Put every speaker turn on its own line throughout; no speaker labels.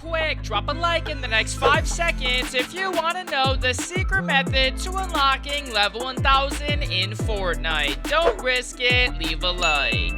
quick, drop a like in the next 5 seconds if you want to know the secret method to unlocking level 1000 in Fortnite. Don't risk it, leave a like.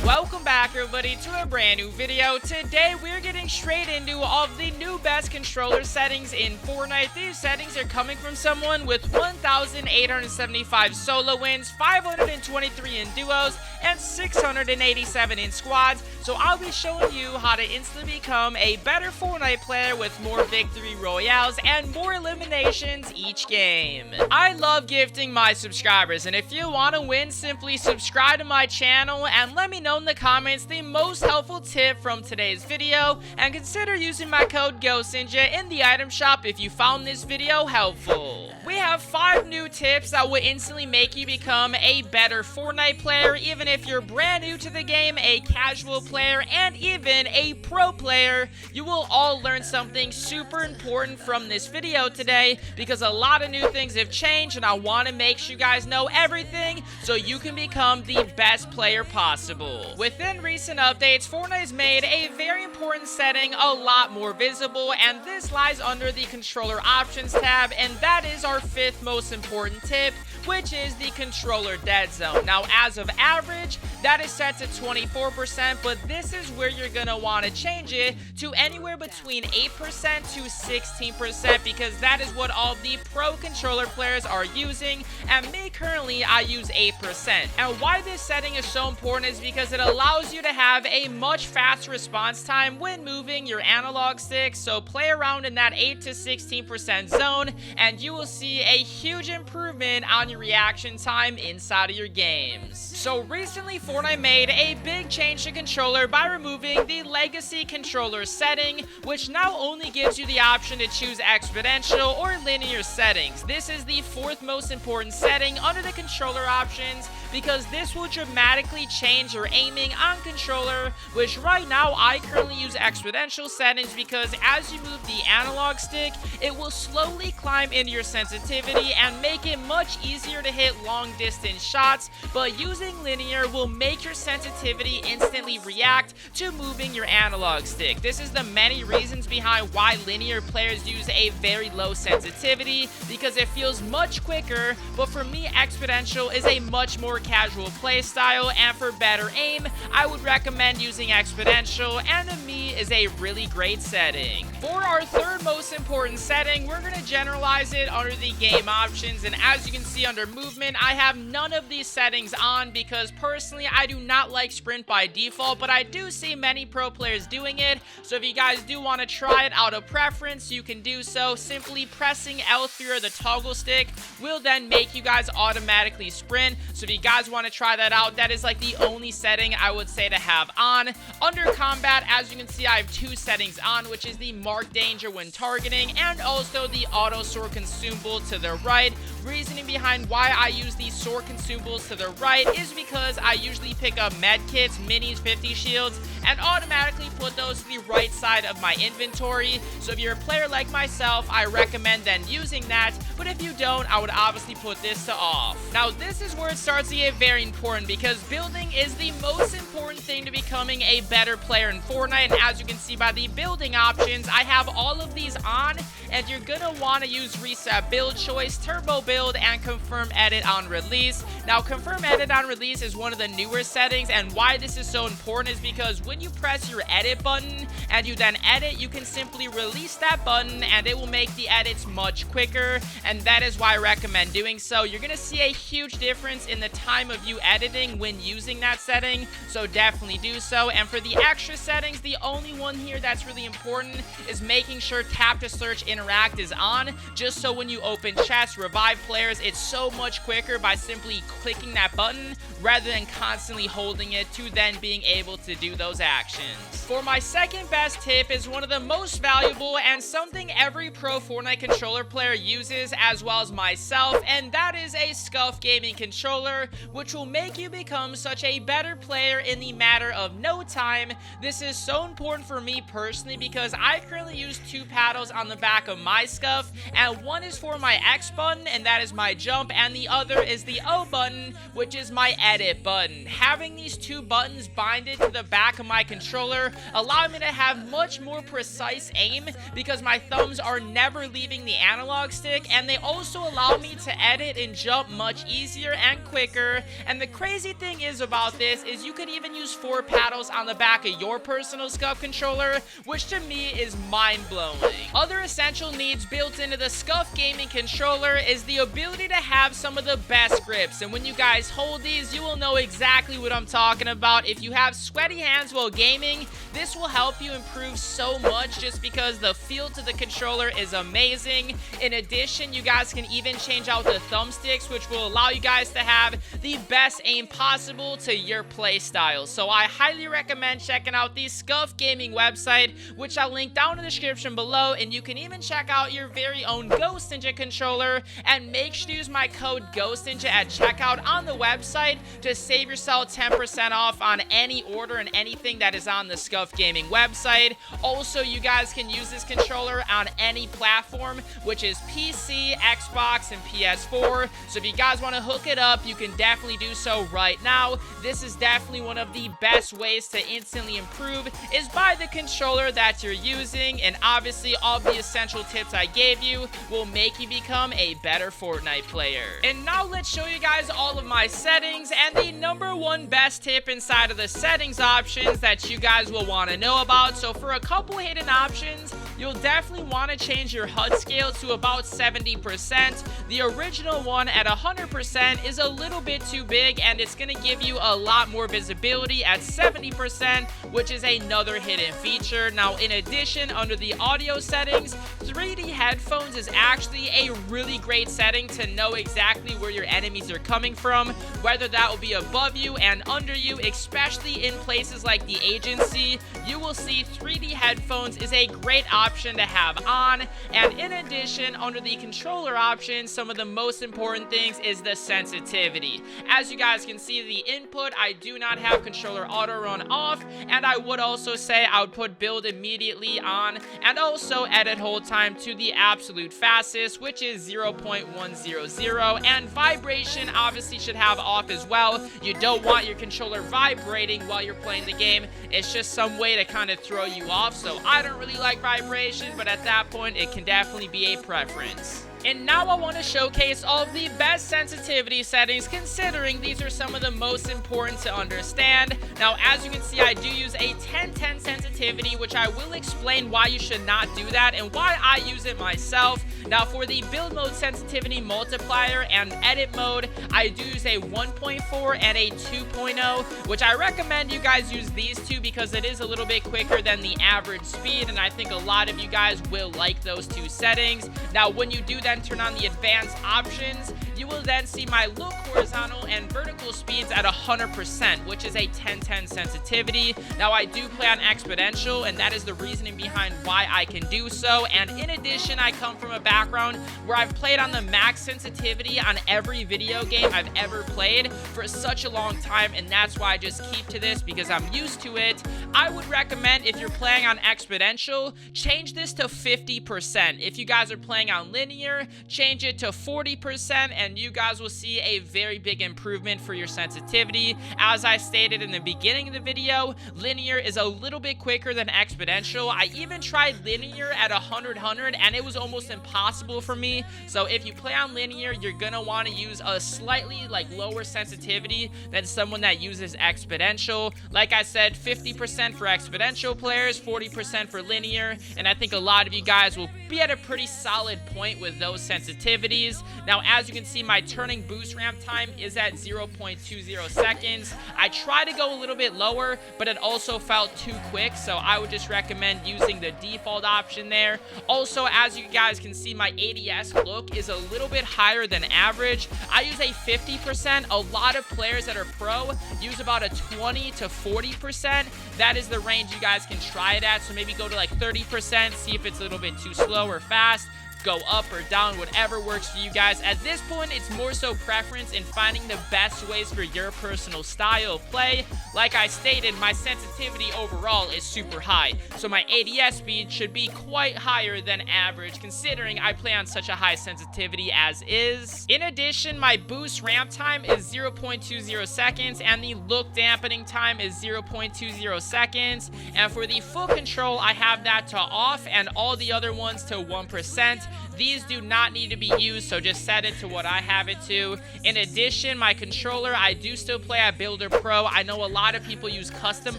Welcome back everybody to a brand new video. Today we're getting straight into all of the new best controller settings in Fortnite. These settings are coming from someone with 1,875 solo wins, 523 in duos, and 687 in squads. So I'll be showing you how to instantly become a better Fortnite player with more victory royales and more eliminations each game. I love gifting my subscribers, and if you want to win, simply subscribe to my channel and let me know in the comments the most helpful tip from today's video, and consider using my code GhostNinja in the item shop if you found this video helpful. We have 5 new tips that will instantly make you become a better Fortnite player, even if you're brand new to the game, a casual player, and even a pro player. You will all learn something super important from this video today, because a lot of new things have changed and I want to make sure you guys know everything so you can become the best player possible. Within recent updates, Fortnite has made a very important setting a lot more visible, and this lies under the controller options tab, and that is our 5th most important tip, which is the controller dead zone. Now, as of average, that is set to 24%, but this is where you're gonna want to change it to anywhere between 8% to 16%, because that is what all the pro controller players are using, and me currently, I use 8%. And why this setting is so important is because it allows you to have a much faster response time when moving your analog stick. So play around in that 8 to 16% zone, and you will see a huge improvement on your reaction time inside of your games. So recently Fortnite made a big change to controller by removing the legacy controller setting, which now only gives you the option to choose exponential or linear settings. This is the 4th most important setting under the controller options, because this will dramatically change your aiming on controller, which right now I currently use exponential settings, because as you move the analog stick, it will slowly climb into your sensitivity and make it much easier to hit long distance shots, but using linear will make your sensitivity instantly react to moving your analog stick. This is the many reasons behind why linear players use a very low sensitivity, because it feels much quicker, but for me exponential is a much more casual play style, and for better aim I would recommend using exponential, and to me is a really great setting. For our 3rd most important setting, we're going to generalize it under the game options, and as you can see under movement, I have none of these settings on because personally I do not like sprint by default, but I do see many pro players doing it. So if you guys do want to try it out of preference, you can do so. Simply pressing L3 or the toggle stick will then make you guys automatically sprint. So if you guys want to try that out, that is like the only setting I would say to have on. Under combat, as you can see, I have 2 settings on, which is the mark danger when targeting and also the auto sword consumable to the right. Reasoning behind why I use these sword consumables to the right is because I usually pick up med kits, minis, 50 shields, and automatically put those to the right side of my inventory. So if you're a player like myself, I recommend then using that, but if you don't, I would obviously put this to off. Now this is where it starts to get very important, because building is the most important thing to becoming a better player in Fortnite, and as you can see by the building options, I have all of these on, and you're gonna want to use reset build choice, turbo build, and confirm edit on release. Now confirm edit on release is one of the newer settings, and why this is so important is because when you press your edit button and you then edit, you can simply release that button and it will make the edits much quicker, and that is why I recommend doing so. You're gonna see a huge difference in the time of you editing when using that setting, so definitely do so. And for the extra settings, the only one here that's really important is making sure tap to search interact is on, just so when you open chests, revive players, it's so much quicker by simply clicking that button rather than constantly holding it to then being able to do those actions. For my 2nd best tip is one of the most valuable and something every pro Fortnite controller player uses, as well as myself, and that is a SCUF gaming controller, which will make you become such a better player in the matter of no time. This is so important for me personally because I currently use 2 paddles on the back of my SCUF, and one is for my X button, and that is my jump, and the other is the O button, which is my edit button. Having these 2 buttons binded to the back of my controller allow me to have have much more precise aim because my thumbs are never leaving the analog stick, and they also allow me to edit and jump much easier and quicker. And the crazy thing is about this is you could even use 4 paddles on the back of your personal SCUF controller, which to me is mind-blowing. Other essential needs built into the SCUF gaming controller is the ability to have some of the best grips, and when you guys hold these, you will know exactly what I'm talking about. If you have sweaty hands while gaming, this will help you improve so much just because the feel to the controller is amazing. In addition, you guys can even change out the thumbsticks, which will allow you guys to have the best aim possible to your play style. So I highly recommend checking out the SCUF gaming website, which I'll link down in the description below, and you can even check out your very own GhostNinja controller, and make sure to use my code GhostNinja at checkout on the website to save yourself 10% off on any order and anything that is on the SCUF gaming website. Also, you guys can use this controller on any platform, which is PC, Xbox, and PS4. So if you guys want to hook it up, you can definitely do so right now. This is definitely one of the best ways to instantly improve is by the controller that you're using, and obviously all the essential tips I gave you will make you become a better Fortnite player. And now let's show you guys all of my settings, and the #1 best tip inside of the settings options that you guys will want to know about. So for a couple hidden options, you'll definitely want to change your HUD scale to about 70%. The original one at 100% is a little bit too big, and it's going to give you a lot more visibility at 70%, which is another hidden feature. Now, in addition, under the audio settings, 3D headphones is actually a really great setting to know exactly where your enemies are coming from, whether that will be above you and under you, especially in places like the agency. You will see 3D headphones is a great option to have on. And in addition, under the controller options, some of the most important things is the sensitivity. As you guys can see, the input, I do not have controller auto run off, and I would also say I would put build immediately on, and also edit hold time to the absolute fastest, which is 0.100, and vibration obviously should have off as well. You don't want your controller vibrating while you're playing the game. It's just some way to kind of throw you off, so I don't really like vibration, but at that point it can definitely be a preference. And now I want to showcase all of the best sensitivity settings, considering these are some of the most important to understand. Now, as you can see, I do use a 10/10 sensitivity, which I will explain why you should not do that and why I use it myself. Now, for the build mode sensitivity multiplier and edit mode, I do use a 1.4 and a 2.0, which I recommend you guys use these two because it is a little bit quicker than the average speed, and I think a lot of you guys will like those two settings. Now, when you do then turn on the advanced options, you will then see my look horizontal and vertical speeds at 100%, which is a 10/10 sensitivity. Now, I do play on Exponential, and that is the reasoning behind why I can do so. And in addition, I come from a background where I've played on the max sensitivity on every video game I've ever played for such a long time, and that's why I just keep to this because I'm used to it. I would recommend, if you're playing on Exponential, change this to 50%. If you guys are playing on linear, change it to 40%, and you guys will see a very big improvement for your sensitivity. As I stated in the beginning of the video, linear is a little bit quicker than Exponential. I even tried linear at 100, and it was almost impossible for me. So if you play on linear, you're gonna want to use a slightly lower sensitivity than someone that uses Exponential. Like I said, 50% for Exponential players, 40% for linear, and I think a lot of you guys will be at a pretty solid point with those sensitivities. Now, as you can see, my turning boost ramp time is at 0.20 seconds. I try to go a little bit lower, but it also felt too quick, so I would just recommend using the default option there. Also, as you guys can see, my ADS look is a little bit higher than average. I use a 50%. A lot of players that are pro use about a 20 to 40%. That is the range you guys can try it at, so maybe go to 30%, see if it's a little bit too slow or fast. go up or down, whatever works for you guys. At this point, it's more so preference in finding the best ways for your personal style of play. Like I stated, my sensitivity overall is super high, so my ADS speed should be quite higher than average considering I play on such a high sensitivity as is. In addition, my boost ramp time is 0.20 seconds and the look dampening time is 0.20 seconds, and for the full control I have that to off and all the other ones to 1%. These do not need to be used, so just set it to what I have it to. In addition, my controller, I do still play at Builder Pro. I know a lot of people use custom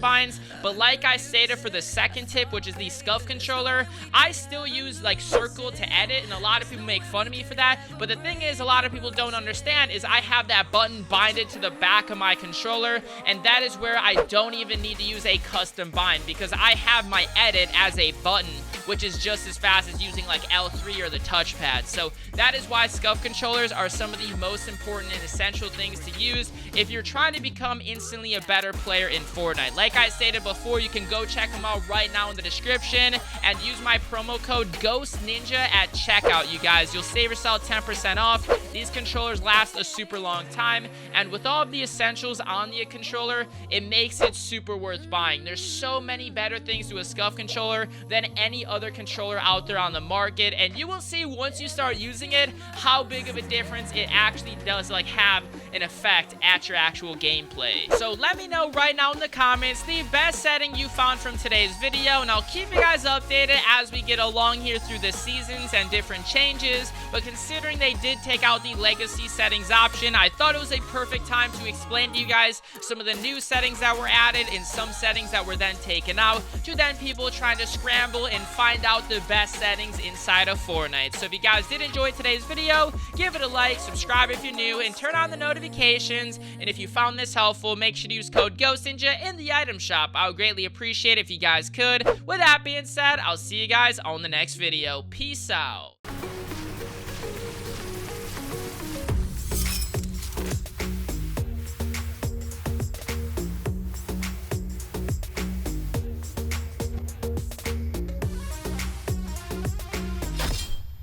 binds, but like I stated for the second tip, which is the scuff controller, I still use like circle to edit, and a lot of people make fun of me for that. But the thing is, a lot of people don't understand is I have that button binded to the back of my controller, and that is where I don't even need to use a custom bind because I have my edit as a button, which is just as fast as using like L3 or the touchpad. So that is why scuff controllers are some of the most important and essential things to use if you're trying to become instantly a better player in Fortnite. Like I stated before, you can go check them out right now in the description and use my promo code GhostNinja at checkout, you guys. You'll save yourself 10% off. These controllers last a super long time, and with all of the essentials on the controller, it makes it super worth buying. There's so many better things to a scuff controller than any other controller out there on the market, and you will see once you start using it how big of a difference it actually does like have an effect at your actual gameplay. So let me know right now in the comments the best setting you found from today's video, and I'll keep you guys updated as we get along here through the seasons and different changes. But considering they did take out the legacy settings option, I thought it was a perfect time to explain to you guys some of the new settings that were added and some settings that were then taken out, to then people trying to scramble and find out the best settings inside of Fortnite. So if you guys did enjoy today's video, give it a like, subscribe if you're new, and turn on the notifications. And if you found this helpful, make sure to use code GhostNinja in the item shop. I would greatly appreciate it if you guys could. With that being said, I'll see you guys on the next video. Peace out.